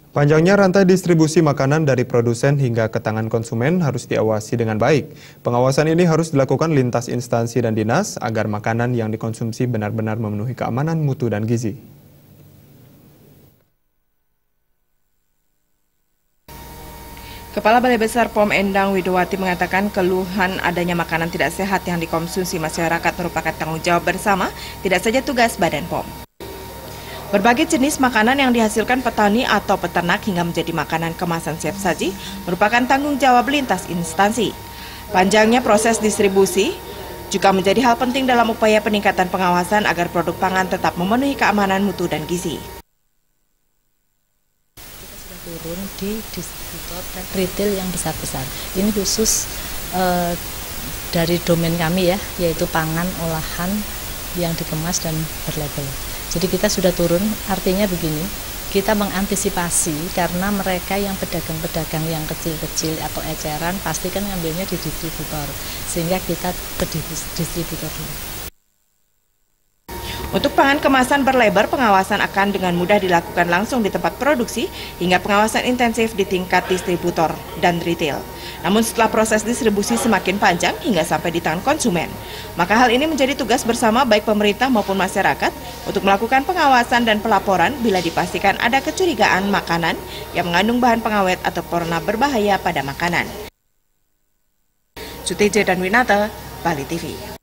Panjangnya rantai distribusi makanan dari produsen hingga ke tangan konsumen harus diawasi dengan baik. Pengawasan ini harus dilakukan lintas instansi dan dinas agar makanan yang dikonsumsi benar-benar memenuhi keamanan mutu dan gizi. Kepala Balai Besar POM Endang Widowati mengatakan keluhan adanya makanan tidak sehat yang dikonsumsi masyarakat merupakan tanggung jawab bersama, tidak saja tugas Badan POM. Berbagai jenis makanan yang dihasilkan petani atau peternak hingga menjadi makanan kemasan siap saji merupakan tanggung jawab lintas instansi. Panjangnya proses distribusi juga menjadi hal penting dalam upaya peningkatan pengawasan agar produk pangan tetap memenuhi keamanan mutu dan gizi. Turun di distributor dan retail yang besar-besar. Ini khusus dari domain kami ya, yaitu pangan, olahan yang dikemas dan berlabel. Jadi kita sudah turun, artinya begini, kita mengantisipasi karena mereka yang pedagang-pedagang yang kecil-kecil atau eceran pasti kan ngambilnya di distributor, sehingga kita ke distributor dulu. Untuk pangan kemasan berlebar, pengawasan akan dengan mudah dilakukan langsung di tempat produksi hingga pengawasan intensif di tingkat distributor dan retail. Namun setelah proses distribusi semakin panjang hingga sampai di tangan konsumen, maka hal ini menjadi tugas bersama baik pemerintah maupun masyarakat untuk melakukan pengawasan dan pelaporan bila dipastikan ada kecurigaan makanan yang mengandung bahan pengawet atau pernah berbahaya pada makanan. Suteja dan Winata, Bali TV.